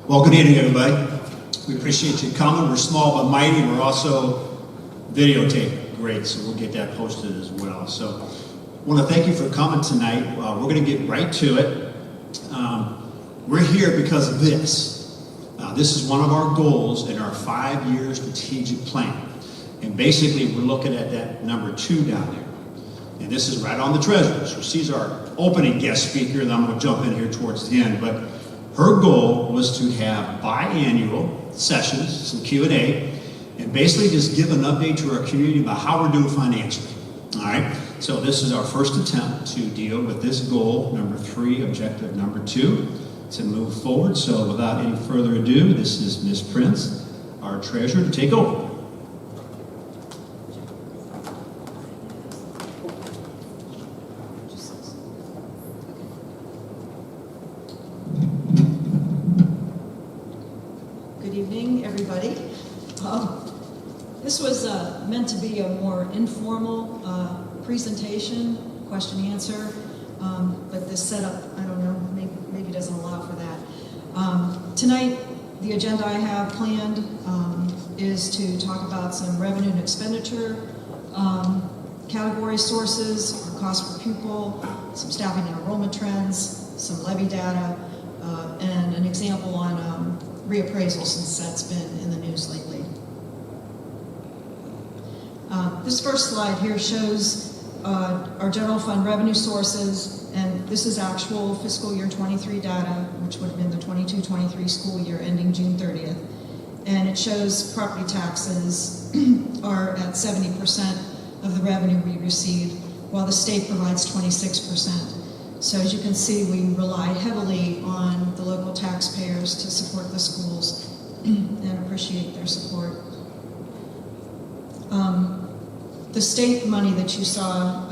Well, good evening, everybody. We appreciate you coming. We're small but mighty. We're also videotaped. Great, so we'll get that posted as well. So I want to thank you for coming tonight. We're going to get right to it. We're here because of this. This is one of our goals in our 5-year strategic plan. And basically, we're looking at that number 2 down there. And this is right on the treasurer. So she's our opening guest speaker, and I'm going to jump in here towards the end. But her goal was to have biannual sessions, some Q&A, and basically just give an update to our community about how we're doing financially. All right? So this is our first attempt to deal with this goal, number 3, objective number 2, to move forward. So without any further ado, this is Ms. Prince, our treasurer, to take over. Everybody. This was meant to be a more informal presentation, question answer, but this setup, I don't know, maybe doesn't allow for that. Tonight, the agenda I have planned is to talk about some revenue and expenditure category sources, our cost per pupil, some staffing and enrollment trends, some levy data, and an example on reappraisal, since that's been in the news lately. This first slide here shows our general fund revenue sources, and this is actual fiscal year 23 data, which would have been the 22-23 school year ending June 30th. And it shows property taxes are at 70% of the revenue we receive, while the state provides 26%. So as you can see, we rely heavily on the local taxpayers to support the schools and appreciate their support. The state money that you saw,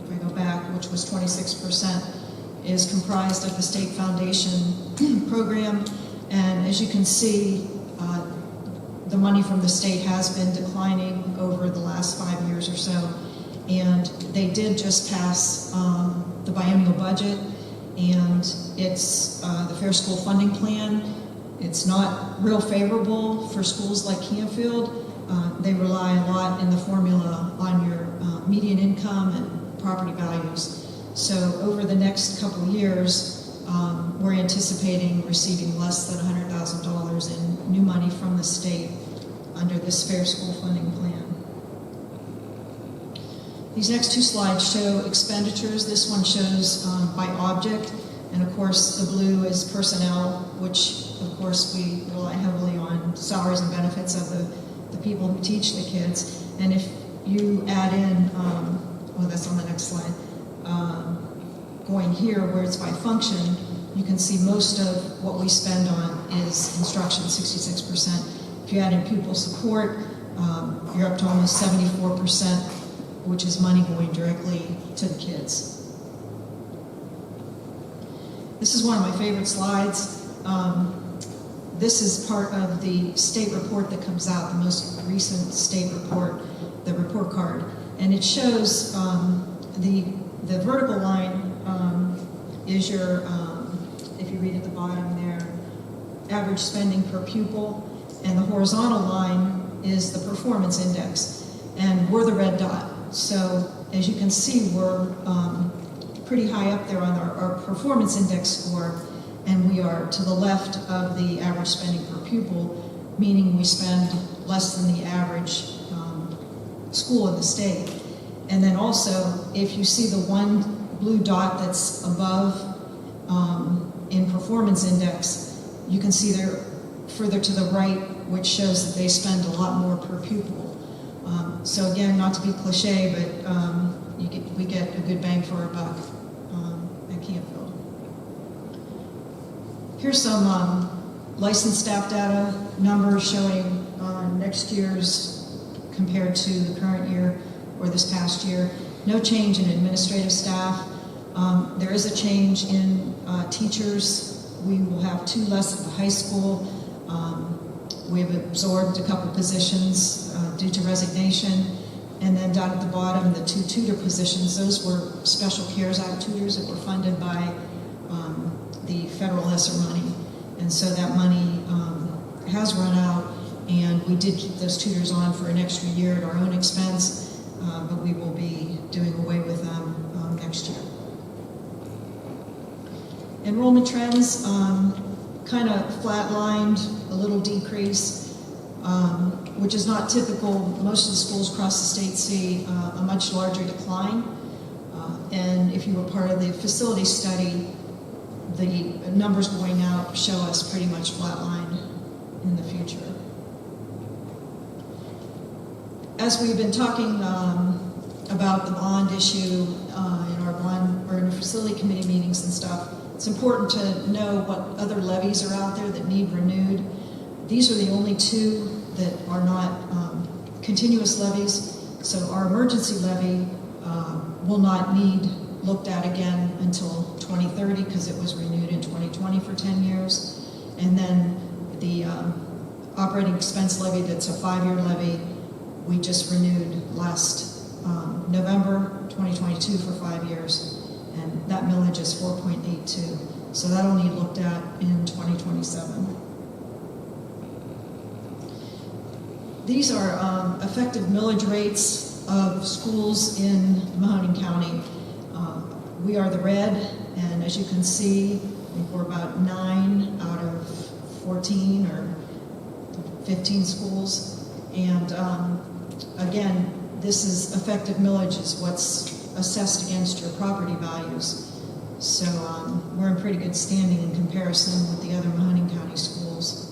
if I go back, which was 26%, is comprised of the state foundation program. And as you can see, the money from the state has been declining over the last 5 years or so. And they did just pass the biennial budget, and it's the Fair School Funding Plan. It's not real favorable for schools like Canfield. They rely a lot in the formula on your median income and property values. So over the next couple of years, we're anticipating receiving less than $100,000 in new money from the state under this Fair School Funding Plan. These next 2 slides show expenditures. This one shows by object, and of course the blue is personnel, which of course we rely heavily on salaries and benefits of the people who teach the kids. And if you add in, well, that's on the next slide, going here where it's by function, you can see most of what we spend on is instruction, 66%. If you add in pupil support, you're up to almost 74%, which is money going directly to the kids. This is one of my favorite slides. This is part of the state report that comes out, the most recent state report, the report card. And it shows the vertical line is your, if you read at the bottom there, average spending per pupil, and the horizontal line is the performance index. And we're the red dot. So as you can see, we're pretty high up there on our performance index score, and we are to the left of the average spending per pupil, meaning we spend less than the average school in the state. And then also, if you see the one blue dot that's above in performance index, you can see they're further to the right, which shows that they spend a lot more per pupil. So again, not to be cliche, but we get a good bang for our buck at Canfield. Here's some licensed staff data numbers showing next year's compared to the current year or this past year. No change in administrative staff. There is a change in teachers. We will have 2 less at the high school. We've absorbed a couple positions due to resignation. And then down at the bottom, the 2 tutor positions, those were Special CARES Act tutors that were funded by the federal ESSER money. And so that money has run out, and we did keep those tutors on for an extra year at our own expense, but we will be doing away with them next year. Enrollment trends kind of flatlined, a little decrease, which is not typical. Most of the schools across the state see a much larger decline. And if you were part of the facility study, the numbers going out show us pretty much flatlined in the future. As we've been talking about the bond issue in our bond or in the facility committee meetings and stuff, it's important to know what other levies are out there that need renewed. These are the only two that are not continuous levies. So our emergency levy will not need looked at again until 2030 because it was renewed in 2020 for 10 years. And then the operating expense levy, that's a 5-year levy, we just renewed last November 2022 for 5 years. And that millage is 4.82. So that'll need looked at in 2027. These are effective millage rates of schools in Mahoning County. We are the red, and as you can see, I think we're about 9 out of 14 or 15 schools. And again, this is effective millage is what's assessed against your property values. So we're in pretty good standing in comparison with the other Mahoning County schools.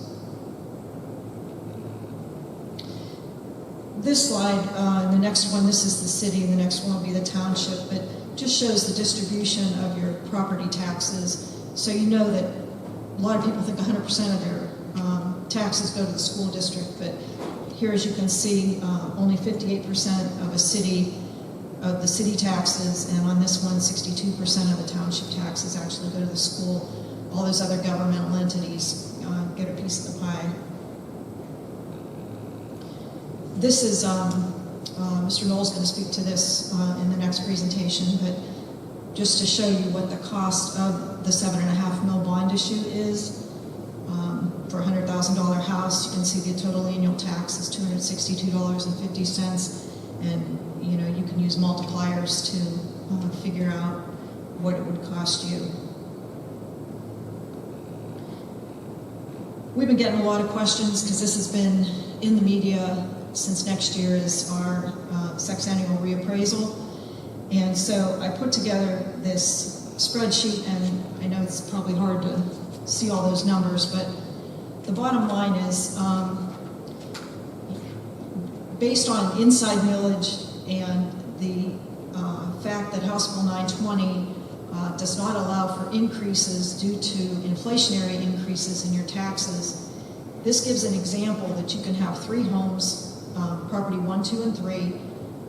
This slide, the next one, this is the city, and the next one will be the township, but just shows the distribution of your property taxes. So you know that a lot of people think 100% of their taxes go to the school district, but here, as you can see, only 58% of the city taxes, and on this one, 62% of the township taxes actually go to the school. All those other governmental entities get a piece of the pie. This is, Mr. Knoll's going to speak to this in the next presentation, but just to show you what the cost of the $7.5 mil bond issue is. For a $100,000 house, you can see the total annual tax is $262.50, and you know, you can use multipliers to figure out what it would cost you. We've been getting a lot of questions because this has been in the media since next year is our sexennial reappraisal. And so I put together this spreadsheet, and I know it's probably hard to see all those numbers, but the bottom line is based on inside millage and the fact that House Bill 920 does not allow for increases due to inflationary increases in your taxes. This gives an example that you can have 3 homes, property 1, 2, and 3.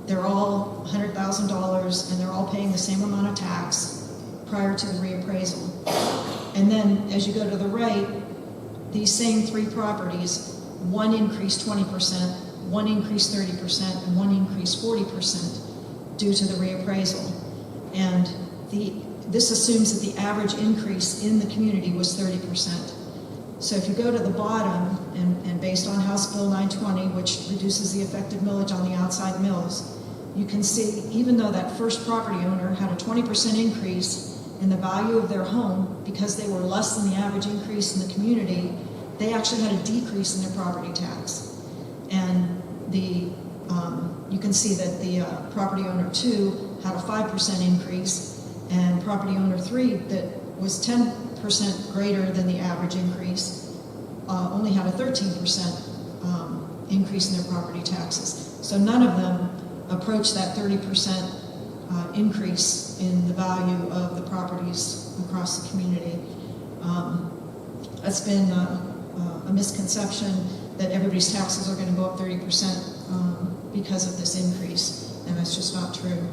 They're all $100,000, and they're all paying the same amount of tax prior to the reappraisal. And then as you go to the right, these same 3 properties, one increased 20%, one increased 30%, and one increased 40% due to the reappraisal. And this assumes that the average increase in the community was 30%. So if you go to the bottom, and based on House Bill 920, which reduces the effective millage on the outside mills, you can see even though that first property owner had a 20% increase in the value of their home because they were less than the average increase in the community, they actually had a decrease in their property tax. And you can see that the property owner 2 had a 5% increase, and property owner 3 that was 10% greater than the average increase only had a 13% increase in their property taxes. So none of them approached that 30% increase in the value of the properties across the community. That's been a misconception that everybody's taxes are going to go up 30% because of this increase, and that's just not true.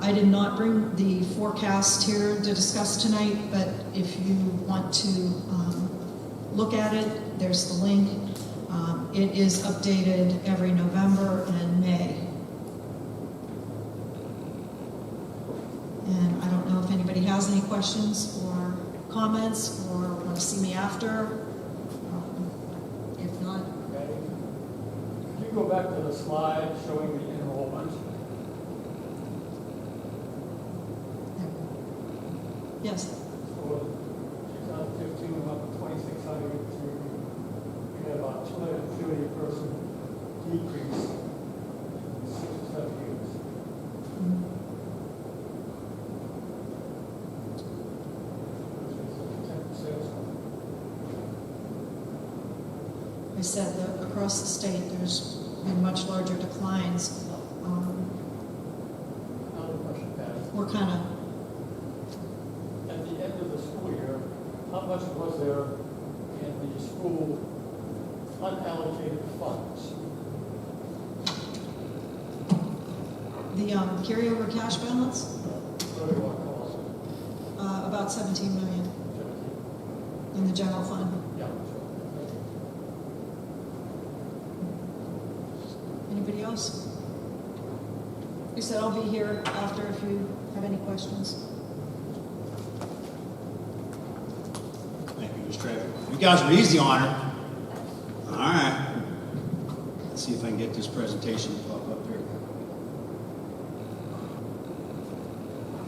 I did not bring the forecast here to discuss tonight, but if you want to look at it, there's the link. It is updated every November and May. And I don't know if anybody has any questions or comments or want to see me after. If not, Okay. Could you go back to the slide showing the enrollment? yes. So 2015 went up to 2,600 to, we had about 230 person decrease in 6 or 7 years. Which is a 10%. I said that across the state, there's been much larger declines. Another question, Pat. We're kind of, At the end of the school year, how much was there in the school unallocated funds? the carryover cash balance, What do you want to call it? about 17 million 17? in the general fund. Yeah. Anybody else? You said I'll be here after if you have any questions. Thank you, Mr. Treasurer. You guys were easy on her. All right. Let's see if I can get this presentation to pop up here.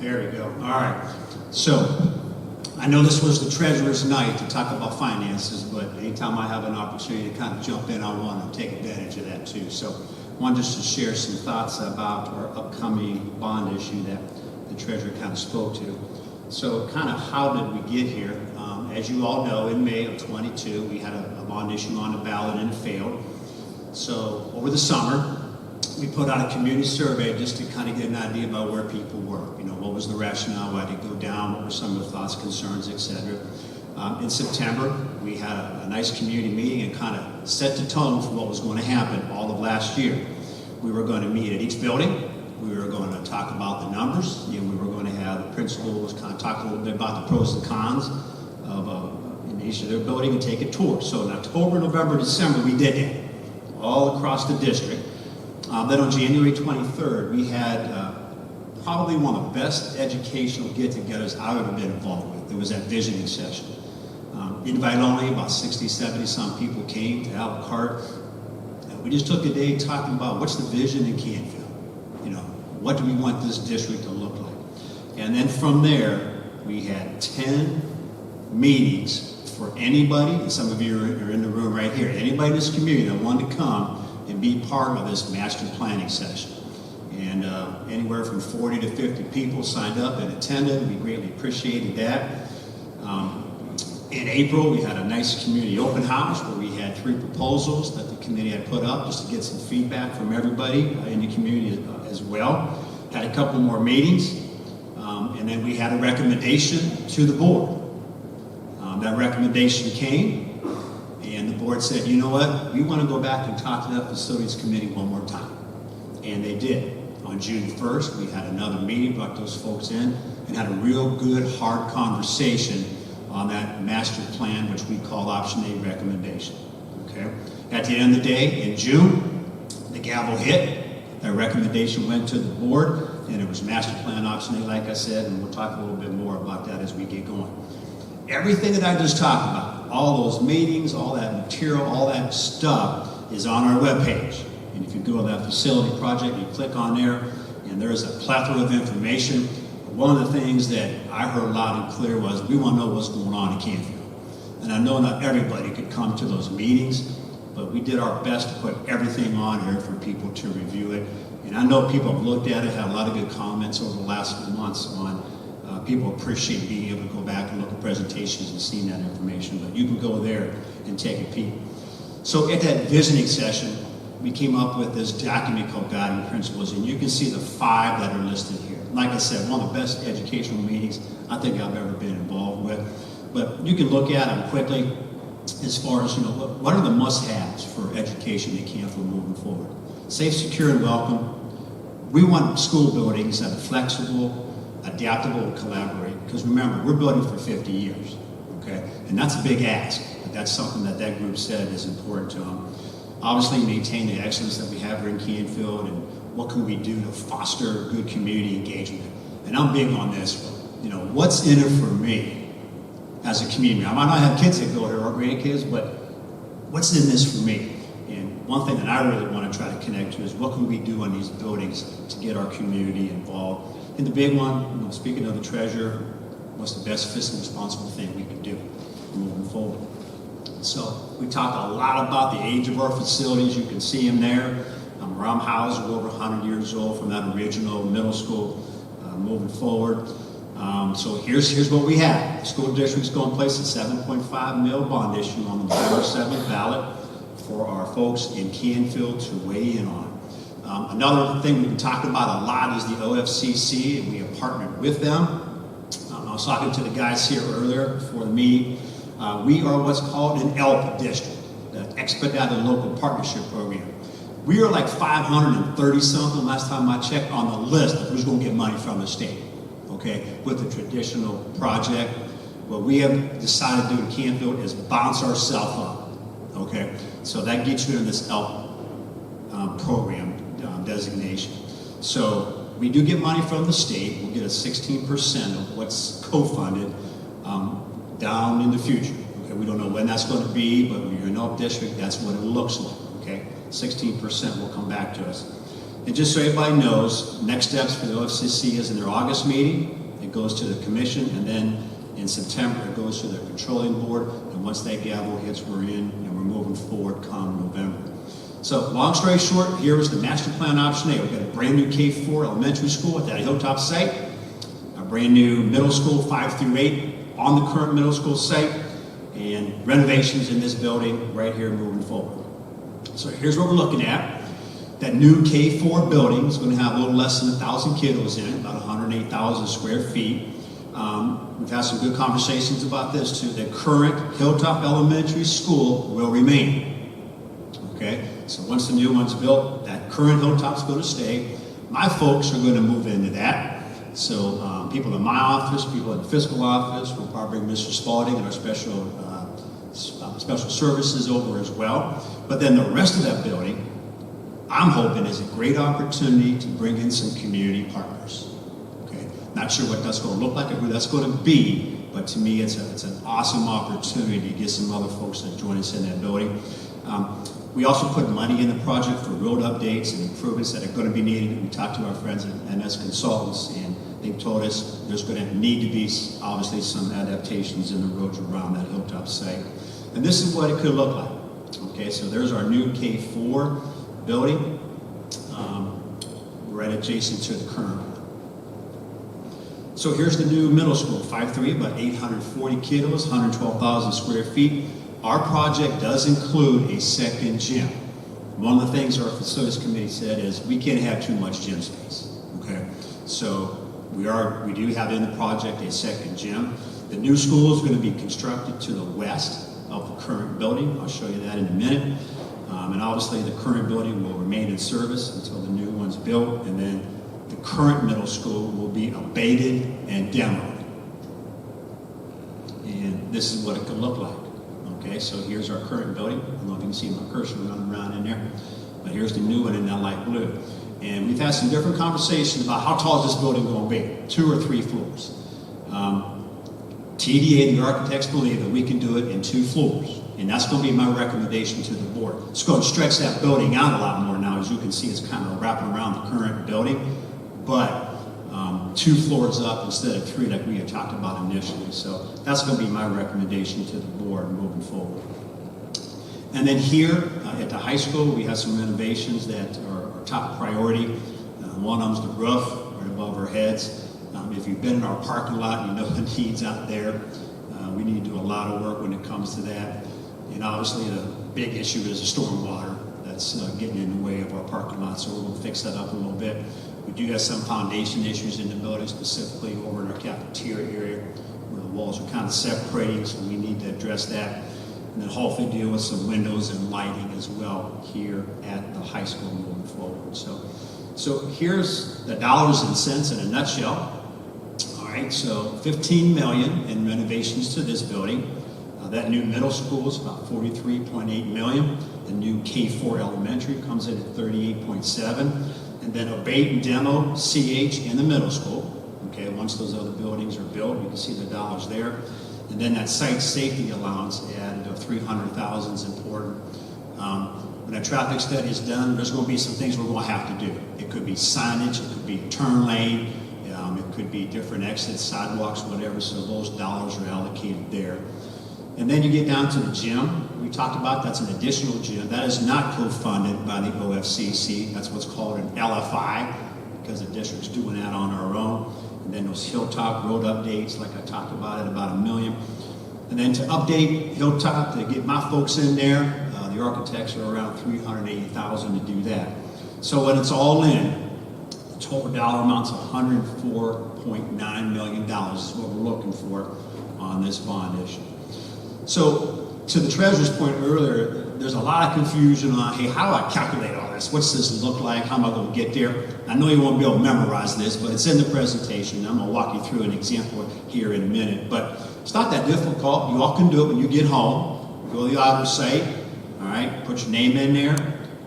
There we go. All right. So, I know this was the treasurer's night to talk about finances, but anytime I have an opportunity to kind of jump in, I want to take advantage of that too. So, I wanted just to share some thoughts about our upcoming bond issue that the treasurer kind of spoke to. So, kind of how did we get here? As you all know, in May of 22, we had a bond issue on the ballot and it failed. So, over the summer, we put out a community survey just to kind of get an idea about where people were. You know, what was the rationale, why did it go down, what were some of the thoughts, concerns, etc. In September, we had a nice community meeting and kind of set the tone for what was going to happen all of last year. We were going to meet at each building. We were going to talk about the numbers. You know, we were going to have the principals kind of talk a little bit about the pros and cons of in each of their building and take a tour. So in October, November, December, we did that all across the district. Then on January 23rd, we had probably one of the best educational get-togethers I've ever been involved with. There was that visioning session. Invite only, about 60, 70 some people came to have a cart. And we just took a day talking about what's the vision in Canfield. You know, what do we want this district to look like? And then from there, we had 10 meetings for anybody, and some of you are in the room right here, anybody in this community that wanted to come and be part of this master planning session. And anywhere from 40 to 50 people signed up and attended, and we greatly appreciated that. In April, we had a nice community open house where we had 3 proposals that the committee had put up just to get some feedback from everybody in the community as well. Had a couple more meetings, and then we had a recommendation to the board. That recommendation came, and the board said, you know what, we want to go back and talk to that facilities committee one more time. And they did. On June 1st, we had another meeting, brought those folks in, and had a real good, hard conversation on that master plan, which we call Option A recommendation. Okay? At the end of the day, in June, the gavel hit. That recommendation went to the board, and it was master plan Option A, like I said, and we'll talk a little bit more about that as we get going. Everything that I just talked about, all those meetings, all that material, all that stuff is on our webpage. And if you go to that facility project, you click on there, and there's a plethora of information. One of the things that I heard loud and clear was, we want to know what's going on in Canfield. And I know not everybody could come to those meetings, but we did our best to put everything on here for people to review it. And I know people have looked at it, had a lot of good comments over the last few months on people appreciate being able to go back and look at presentations and seeing that information, but you can go there and take a peek. So at that visiting session, we came up with this document called Guiding Principles, and you can see the 5 that are listed here. Like I said, one of the best educational meetings I think I've ever been involved with. But you can look at them quickly as far as, you know, what are the must-haves for education in Canfield moving forward? Safe, secure, and welcome. We want school buildings that are flexible, adaptable, and collaborate. Because remember, we're building for 50 years, okay? And that's a big ask, but that's something that group said is important to them. Obviously, maintain the excellence that we have here in Canfield, and what can we do to foster good community engagement. And I'm big on this. you know, what's in it for me as a community? I might not have kids that go here or grandkids, but what's in this for me? And one thing that I really want to try to connect to is what can we do on these buildings to get our community involved? And the big one, you know, speaking of the treasurer, what's the best fiscally responsible thing we can do moving forward? So we talked a lot about the age of our facilities. You can see them there. Where I'm housed, we're over 100 years old from that original middle school moving forward. So here's what we have. The school district's going to place a $7.5 million bond issue on the November 7th ballot for our folks in Canfield to weigh in on. Another thing we've been talking about a lot is the OFCC, and we have partnered with them. I was talking to the guys here earlier before the meeting. We are what's called an ELP district, the Expedited Local Partnership Program. We are like 530 something last time I checked on the list of who's going to get money from the state, okay, with the traditional project. What we have decided to do in Canfield is bounce ourselves up, okay? So that gets you in this ELP program designation. So we do get money from the state. We'll get a 16% of what's co-funded down in the future. Okay, we don't know when that's going to be, but when you're in ELP district, that's what it looks like, okay? 16% will come back to us. And just so everybody knows, next steps for the OFCC is in their August meeting. It goes to the commission, and then in September it goes to the controlling board. And once that gavel hits, we're in and we're moving forward come November. So long story short, here is the master plan option A. We've got a brand new K-4 elementary school at that Hilltop site, a brand new middle school 5 through 8 on the current middle school site, and renovations in this building right here moving forward. So here's what we're looking at. That new K-4 building is going to have a little less than 1,000 kiddos in it, about 108,000 square feet. We've had some good conversations about this too. The current Hilltop Elementary School will remain. Okay, so once the new one's built, that current Hilltop's going to stay. My folks are going to move into that. So people in my office, people in the fiscal office, we'll probably bring Mr. Spalding and our special services over as well. But then the rest of that building, I'm hoping is a great opportunity to bring in some community partners. Okay, not sure what that's going to look like or who that's going to be, but to me it's an awesome opportunity to get some other folks to join us in that building. We also put money in the project for road updates and improvements that are going to be needed. We talked to our friends at NS Consultants, and they've told us there's going to need to be obviously some adaptations in the roads around that Hilltop site. And this is what it could look like. Okay, so there's our new K-4 building, right adjacent to the current one. So here's the new middle school, 5-3, about 840 kiddos, 112,000 square feet. Our project does include a second gym. One of the things our facilities committee said is we can't have too much gym space. Okay, so we do have in the project a second gym. The new school is going to be constructed to the west of the current building. I'll show you that in a minute. And obviously the current building will remain in service until the new one's built, and then the current middle school will be abated and demoed. And this is what it could look like. Okay, so here's our current building. I don't know if you can see my cursor running around in there, but here's the new one in that light blue. And we've had some different conversations about how tall is this building going to be, 2 or 3 floors. TDA, the architects, believe that we can do it in 2 floors. And that's going to be my recommendation to the board. It's going to stretch that building out a lot more now. As you can see, it's kind of wrapping around the current building. But 2 floors up instead of 3 like we had talked about initially. So that's going to be my recommendation to the board moving forward. And then here at the high school, we have some renovations that are top priority. One of them's the roof right above our heads. If you've been in our parking lot, you know the needs out there. We need to do a lot of work when it comes to that. And obviously the big issue is the storm water that's getting in the way of our parking lot, so we're going to fix that up a little bit. We do have some foundation issues in the building, specifically over in our cafeteria area where the walls are kind of separating, so we need to address that. And then hopefully deal with some windows and lighting as well here at the high school moving forward. So here's the dollars and cents in a nutshell. All right, so $15 million in renovations to this building. That new middle school is about $43.8 million. The new K-4 elementary comes in at $38.7. And then abate and demo CH in the middle school. Okay, once those other buildings are built, you can see the dollars there. And then that site safety allowance added of $300,000 is important. When a traffic study is done, there's going to be some things we're going to have to do. It could be signage, it could be a turn lane, it could be different exits, sidewalks, whatever, so those dollars are allocated there. And then you get down to the gym. We talked about that's an additional gym. That is not co-funded by the OFCC. That's what's called an LFI, because the district's doing that on our own. And then those Hilltop road updates, like I talked about it, about $1 million. And then to update Hilltop, to get my folks in there, the architects are around $380,000 to do that. So when it's all in, the total dollar amount's $104.9 million is what we're looking for on this bond issue. So to the treasurer's point earlier, there's a lot of confusion on, hey, how do I calculate all this? What's this look like? How am I going to get there? I know you won't be able to memorize this, but it's in the presentation. I'm going to walk you through an example here in a minute. But it's not that difficult. You all can do it when you get home. Go to the auditor site, all right, put your name in there,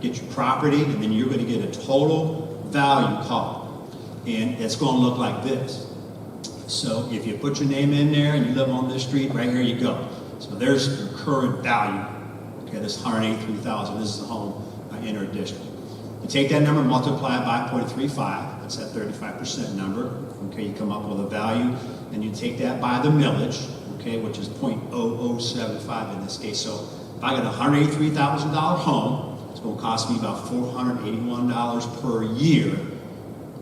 get your property, and then you're going to get a total value call. And it's going to look like this. So if you put your name in there and you live on this street, right here you go. So there's your current value. Okay, this $183,000, this is the home in our district. You take that number, multiply it by 0.35, that's that 35% number. Okay, you come up with a value, and you take that by the millage, okay, which is 0.0075 in this case. So if I got a $183,000 home, it's going to cost me about $481 per year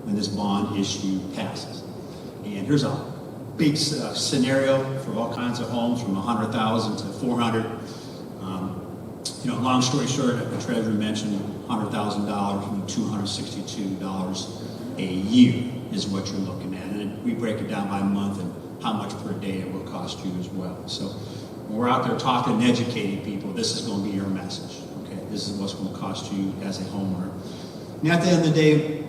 when this bond issue passes. And here's a big scenario for all kinds of homes from 100,000 to 400. Long story short, the treasurer mentioned $100,000, $262 a year is what you're looking at. And we break it down by month and how much per day it will cost you as well. So when we're out there talking and educating people, this is going to be your message. Okay, this is what's going to cost you as a homeowner. And at the end of the day,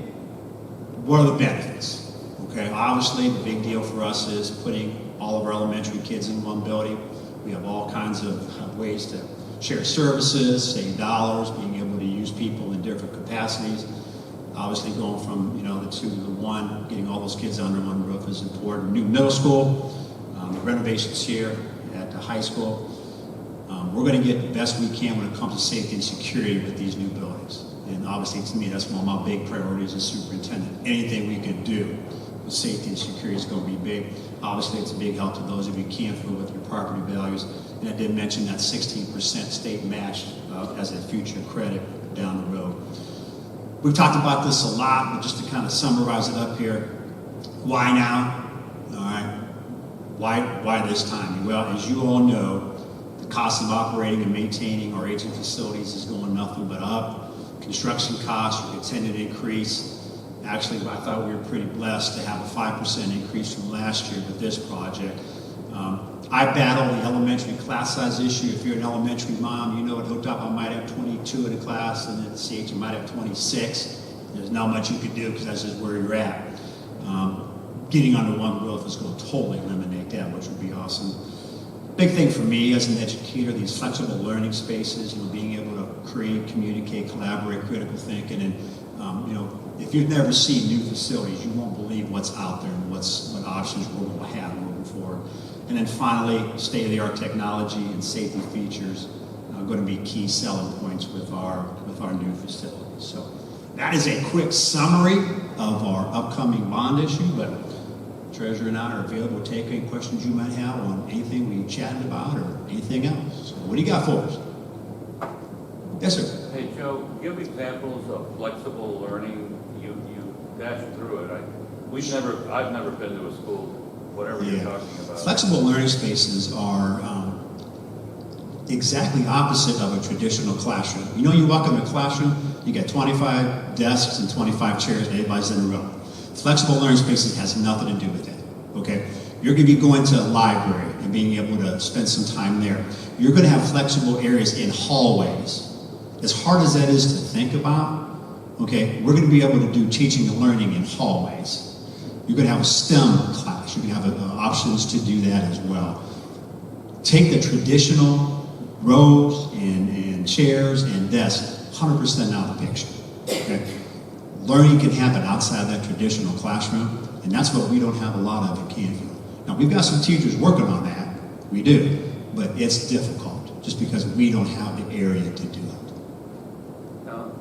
what are the benefits? Okay, obviously the big deal for us is putting all of our elementary kids in one building. We have all kinds of ways to share services, save dollars, being able to use people in different capacities. Obviously going from the 2 to the 1, getting all those kids under one roof is important. New middle school, the renovations here at the high school. We're going to get the best we can when it comes to safety and security with these new buildings. And obviously to me, that's one of my big priorities as superintendent. Anything we can do with safety and security is going to be big. Obviously, it's a big help to those of you who can't afford with your property values. And I did mention that 16% state match as a future credit down the road. We've talked about this a lot, but just to kind of summarize it up here, why now? All right, why this time? Well, as you all know, the cost of operating and maintaining our aging facilities is going nothing but up. Construction costs are continuing to increase. Actually, I thought we were pretty blessed to have a 5% increase from last year with this project. I battle the elementary class size issue. If you're an elementary mom, you know at Hilltop I might have 22 in a class, and at CH I might have 26. There's not much you could do because that's just where you're at. Getting under one roof is going to totally eliminate that, which would be awesome. Big thing for me as an educator, these flexible learning spaces, being able to create, communicate, collaborate, critical thinking, and if you've never seen new facilities, you won't believe what's out there and what options we're going to have moving forward. And then finally, state-of-the-art technology and safety features are going to be key selling points with our new facilities. So that is a quick summary of our upcoming bond issue, but Treasurer and I are available to take any questions you might have on anything we chatted about or anything else. So what do you got for us? Yes, sir. Hey, Joe, give examples of flexible learning. You dashed through it. I've never been to a school, whatever you're talking about. Flexible learning spaces are exactly opposite of a traditional classroom. You walk into a classroom, you get 25 desks and 25 chairs, and everybody's in a row. Flexible learning spaces has nothing to do with that, okay? You're going to be going to a library and being able to spend some time there. You're going to have flexible areas in hallways. As hard as that is to think about, okay, we're going to be able to do teaching and learning in hallways. You're going to have a STEM class. You're going to have options to do that as well. Take the traditional rows and chairs and desks 100% out of the picture. Okay? Learning can happen outside that traditional classroom. And that's what we don't have a lot of in Canfield. Now, we've got some teachers working on that. We do. But it's difficult just because we don't have the area to do it. Now,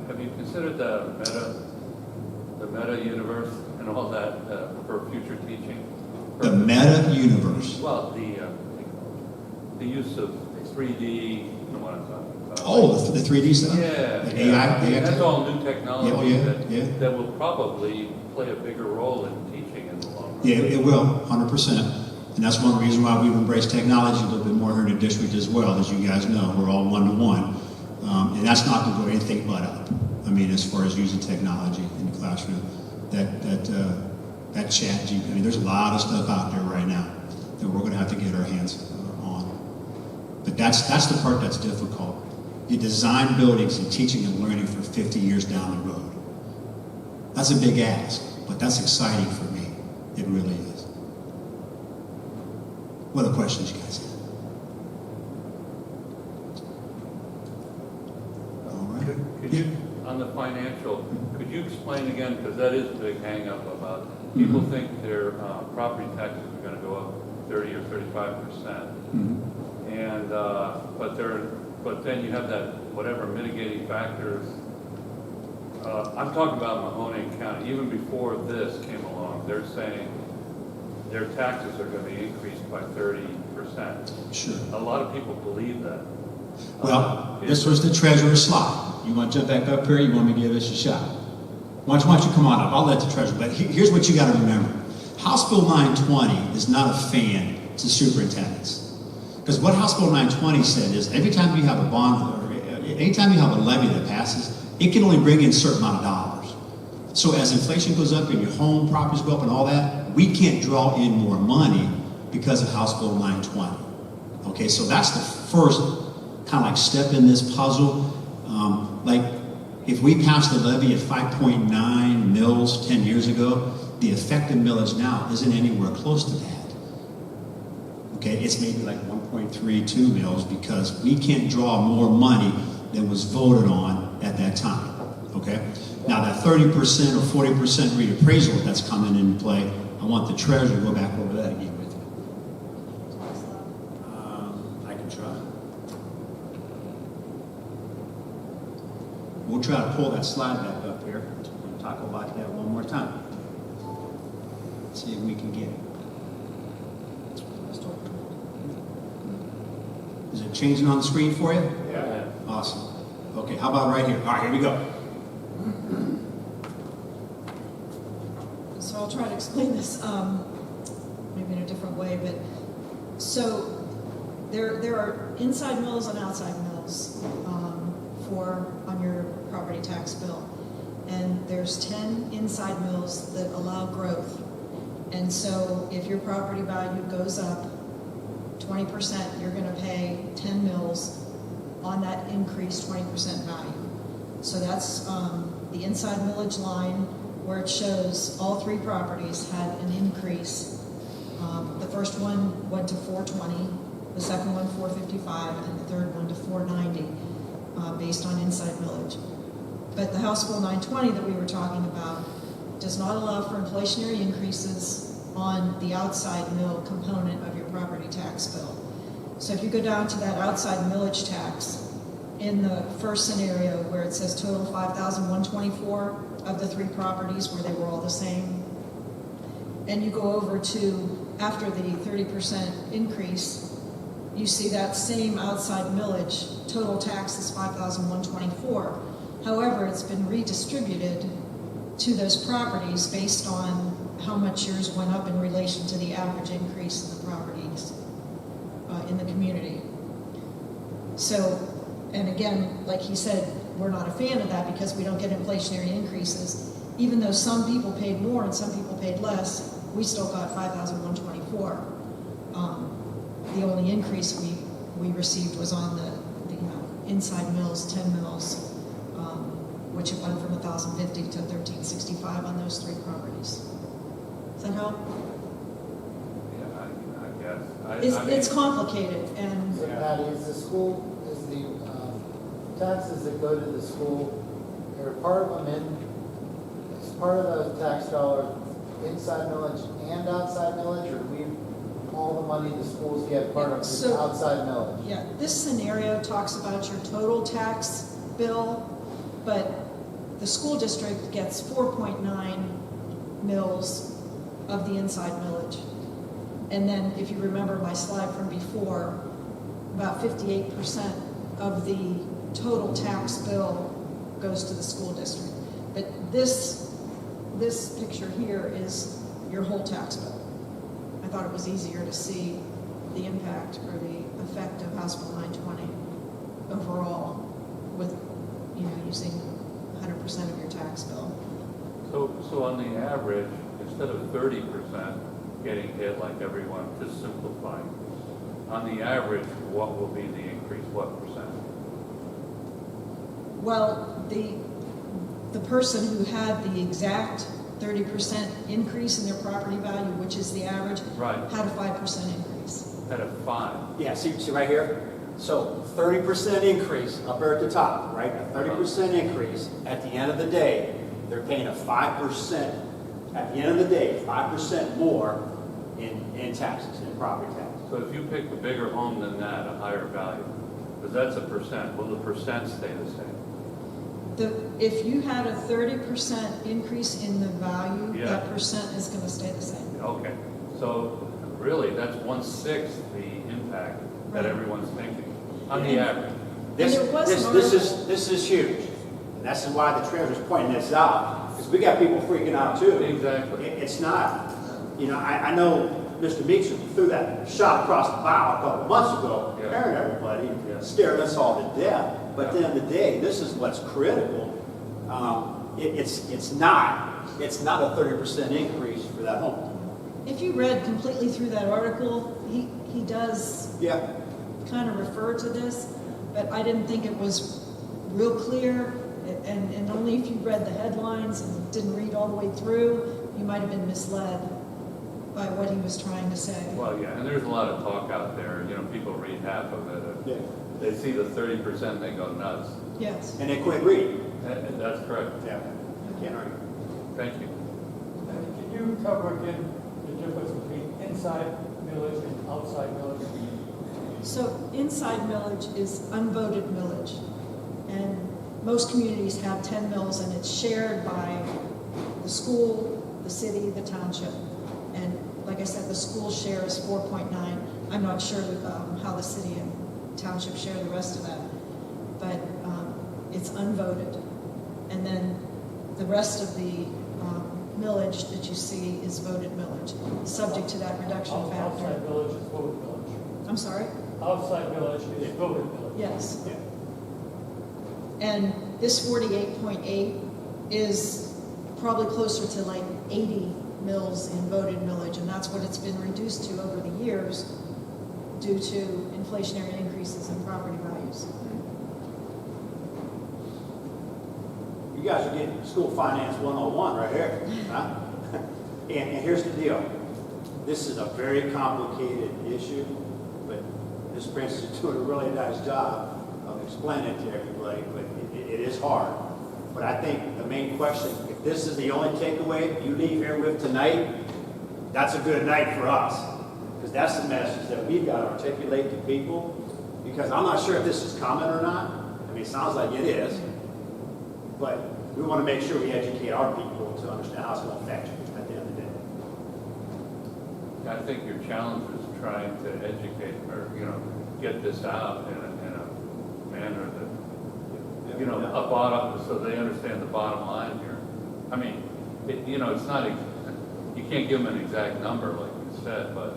have you considered the meta universe and all that for future teaching? The meta universe. Well, the use of 3D, you know what I'm talking about. Oh, the 3D stuff? Yeah. The yeah. AI? I mean, that's tech? all new technology Yeah. that will probably play a bigger role in teaching in the long run. Yeah, it will, 100%. And that's one reason why we've embraced technology a little bit more here in the district as well. As you guys know, we're all one-to-one. And that's not going to go anything but up. I mean, as far as using technology in the classroom, that chat, I mean, there's a lot of stuff out there right now that we're going to have to get our hands on. But that's the part that's difficult. You design buildings and teaching and learning for 50 years down the road. That's a big ask, but that's exciting for me. It really is. What other questions you guys have? All right. Could you, on the financial, could you explain again, because that is a big hang-up about, people think their property taxes are going to go up 30 or 35%. And, but then you have that, whatever mitigating factors. I'm talking about Mahoning County. Even before this came along, they're saying their taxes are going to be increased by 30%. Sure. A lot of people believe that. Well, this was the treasurer's slide. You want to jump back up here? You want me to give this a shot? Why don't you come on up? I'll let the treasurer. But here's what you got to remember. House Bill 920 is not a fan to superintendents. Because what House Bill 920 said is every time you have a bond, or anytime you have a levy that passes, it can only bring in a certain amount of dollars. So as inflation goes up and your home properties go up and all that, we can't draw in more money because of House Bill 920. Okay, so that's the first kind of like step in this puzzle. Like if we passed the levy at 5.9 mils 10 years ago, the effective millage now isn't anywhere close to that. Okay, it's maybe like 1.32 mils because we can't draw more money than was voted on at that time. Okay, now that 30% or 40% reappraisal that's coming into play, I want the treasurer to go back over that again with you. I can try. We'll try to pull that slide back up here. We'll talk about that one more time. See if we can get it. Is it changing on the screen for you? Yeah. Awesome. Okay, how about right here? All right, here we go. So I'll try to explain this maybe in a different way, but so there are inside mills and outside mills on your property tax bill, and there's 10 inside mills that allow growth. And so if your property value goes up 20%, you're going to pay 10 mills on that increased 20% value. So that's the inside millage line where it shows all three properties had an increase. The first one went to 420, the second one 455, and the third one to 490 based on inside millage. But the House Bill 920 that we were talking about does not allow for inflationary increases on the outside mill component of your property tax bill. So if you go down to that outside millage tax, in the first scenario where it says total 5,124 of the three properties where they were all the same, and you go over to after the 30% increase, you see that same outside millage, total tax is 5,124. However, it's been redistributed to those properties based on how much yours went up in relation to the average increase in the properties in the community. So, and again, like he said, we're not a fan of that because we don't get inflationary increases. Even though some people paid more and some people paid less, we still got 5,124. The only increase we received was on the inside mills, 10 mills, which it went from 1,050 to 1,365 on those three properties. Does that help? Yeah, I guess. It's complicated, and So Patty, is the taxes that go to the school, are part of them is part of those tax dollars inside millage and outside millage, or we, all the money the schools get part of is So- outside millage? Yeah, this scenario talks about your total tax bill, but the school district gets 4.9 mils of the inside millage. And then, if you remember my slide from before, about 58% of the total tax bill goes to the school district. But this picture here is your whole tax bill. I thought it was easier to see the impact or the effect of House Bill 920 overall with, using 100% of your tax bill. So on the average, instead of 30% getting hit like everyone, to simplify, on the average, what will be the increase, what percent? Well, the person who had the exact 30% increase in their property value, which is the average, Right. had a 5% increase. At a 5. Yeah, see right here? So 30% increase up there at the top, right? A 30% increase. At the end of the day, they're paying a 5%, at the end of the day, 5% more in taxes, in property taxes. So if you pick a bigger home than that, a higher value, because that's a percent, will the percent stay the same? If you had a 30% increase in the value, Yeah. that percent is going to stay the same. Okay, so really, that's 1/6 the impact that Right. everyone's thinking, on the average. This there was an this article- is huge. And that's why the treasurer's pointing this out, because we got people freaking out too. Exactly. It's not, I know Mr. Meacham threw that shot across the bow a couple of months ago, Yeah. comparing everybody, Yeah. scared us all to death. But Yeah. at the end of the day, this is what's critical. It's not a 30% increase for that home. If you read completely through that article, he does Yeah. kind of refer to this, but I didn't think it was real clear, and only if you read the headlines and didn't read all the way through, you might have been misled by what he was trying to say. Well, yeah, and there's a lot of talk out there, people read half of it, Yeah. they see the 30%, they go nuts. Yes. And they quit reading. And that's correct. Yeah. Can't argue. Thank you. And can you cover again the difference between inside millage and outside millage? So inside millage is unvoted millage, and most communities have 10 mills, and it's shared by the school, the city, the township. And like I said, the school share is 4.9. I'm not sure how the city and township share the rest of that, but it's unvoted. And then the rest of the millage that you see is voted millage, subject to that reduction factor. Outside millage is voted millage. I'm sorry? Outside millage is voted millage. Yes. Yeah. And this 48.8 is probably closer to like 80 mills in voted millage, and that's what it's been reduced to over the years due to inflationary increases in property values. You guys are getting school finance 101 right here. Huh? And here's the deal. This is a very complicated issue, but Ms. Prince is doing a really nice job of explaining it to everybody, but it is hard. But I think the main question, if this is the only takeaway you leave here with tonight, that's a good night for us. Because that's the message that we've got to articulate to people. Because I'm not sure if this is common or not. I mean, it sounds like it is. But we want to make sure we educate our people to understand how it's going to affect you at the end of the day. I think your challenge is trying to educate or, get this out in a manner that, a bottom, so they understand the bottom line here. I mean, it's not, you can't give them an exact number like you said, but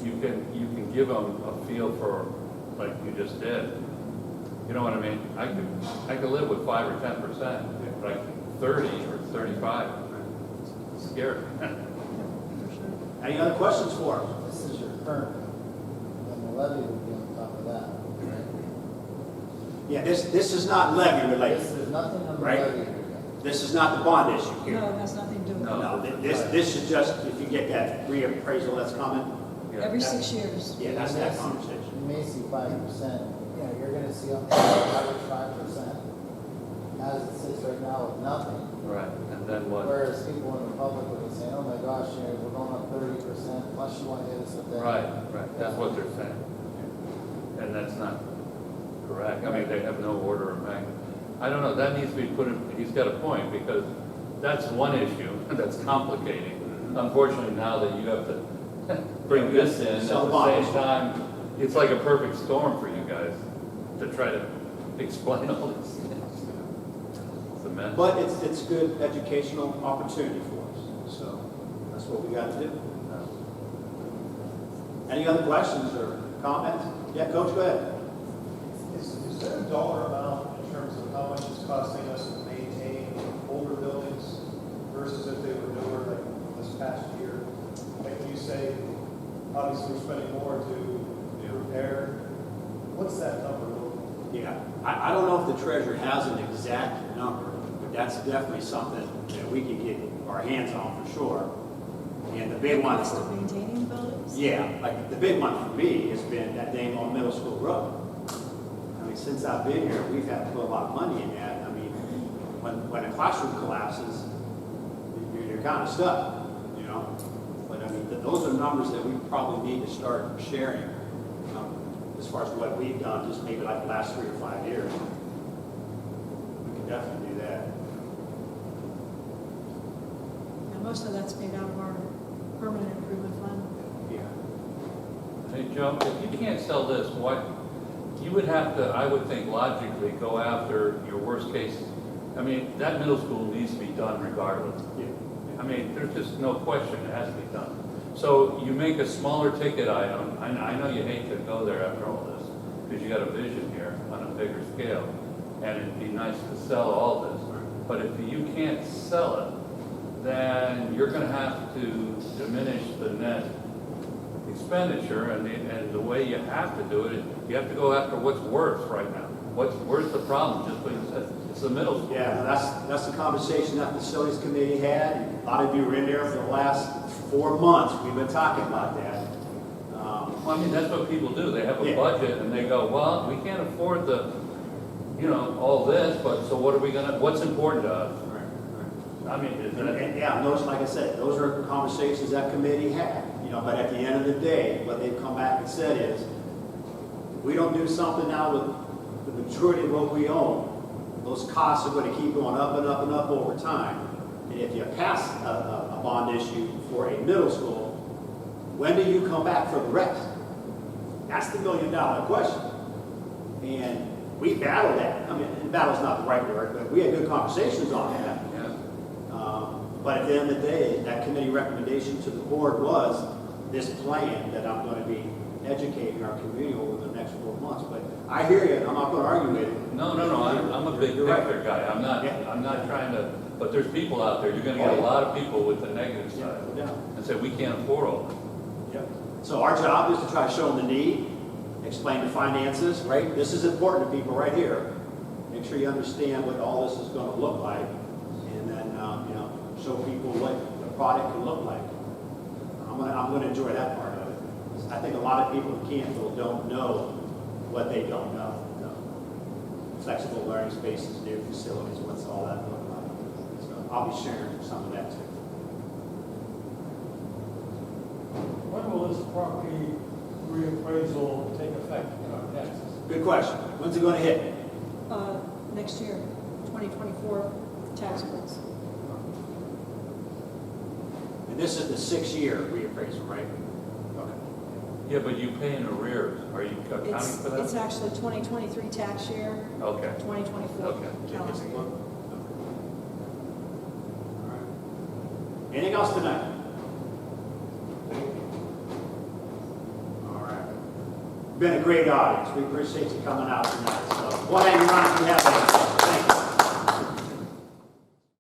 you can give them a feel for, like you just did. You know what I mean? I could live with 5 or 10%, but 30 or 35, it's scary. Any other questions for us? This is your current, and the levy would be on top of that, right? Yeah, this is not levy related. There's nothing on the Right. levy here. This is not the bond issue No, here. it has nothing to do with No. it. No, this is just, if you get that reappraisal that's coming, Yeah. Every 6 years. yeah, that's that conversation. You may see 5%, you're gonna see on average 5%. as it sits right now with nothing. Right, and then what? Whereas people in the public would be saying, oh my gosh, you know, we're going up 30%, plus you want to hit us with that. Right, that's what they're saying. And that's not correct. I mean, they have no order of magnitude. I don't know, that needs to be put in, he's got a point, because that's one issue that's complicating. Unfortunately, now that you have to bring this in at the same time, it's like a perfect storm for you guys to try to explain all these things. It's a mess. But it's good educational opportunity for us, so that's what we got to do. Any other questions or comments? Yeah, Coach, go ahead. Is there a dollar amount in terms of how much it's costing us to maintain older buildings versus if they were newer, like this past year? Like you say, obviously we're spending more to repair. What's that number look like? Yeah, I don't know if the treasurer has an exact number, but that's definitely something that we can get our hands on for sure. And the big one Cost for, of maintaining buildings? yeah, like the big one for me has been that dang on Middle School Road. I mean, since I've been here, we've had to put a lot of money in that. I mean, when a classroom collapses, you're kind of stuck, you know? But I mean, those are numbers that we probably need to start sharing as far as what we've done, just maybe like the last 3 or 5 years. We can definitely do that. And most of that's paid out of our permanent improvement fund. Yeah. Hey, Joe, if you can't sell this, what, you would have to, I would think logically, go after your worst case. I mean, that middle school needs to be done regardless. Yeah. I mean, there's just no question it has to be done. So you make a smaller ticket item. I know you hate to go there after all this, because you got a vision here on a bigger scale, and it'd be nice to sell all this. But if you can't sell it, then you're going to have to diminish the net expenditure, and the way you have to do it is you have to go after what's worse right now. Where's the problem? Just what you said, it's the middle school. Yeah, that's the conversation that the facilities committee had. And a lot of you were in there for the last 4 months. We've been talking about that. Well, I mean, that's what people do. They have a Yeah. budget and they go, well, we can't afford all this, but so what are we what's important to us? I mean, is that, And yeah, those, like I said, those are conversations that committee had, but at the end of the day, what they've come back and said is, if we don't do something now with the majority of what we own, those costs are going to keep going up and up and up over time. And if you pass a bond issue for a middle school, when do you come back for the rest? That's the $1 million question. And we battled that. I mean, battle's not the right word, but we had good conversations on that. yeah. But at the end of the day, that committee recommendation to the board was this plan that I'm going to be educating our community over the next 4 months. But I hear you, and I'm not going to argue with you. No, I'm a big You're right. picture guy. Yeah. I'm not trying to, but there's people out there, you're gonna get a lot of people with the negative side Yeah. and say, we can't afford all this. Yeah. So our job is to try to show them the need, explain the finances, right? This is important to people right here. Make sure you understand what all this is going to look like, and then show people what the product can look like. I'm going to enjoy that part of it. I think a lot of people in Canfield don't know what they don't know. Flexible learning spaces, new facilities, what's all that look like? So I'll be sharing some of that too. When will this property reappraisal take effect in our taxes? Good question. When's it going to hit? Next year, 2024 tax bills. And this is the 6-year reappraisal, right? Okay. Yeah, but you pay in arrears. Are you accounting for that? It's actually 2023 tax year, Okay. 2024 Okay. calendar year. All right. Anything else tonight? All right. Been a great audience. We appreciate you coming out tonight. So, go ahead and run if you have that.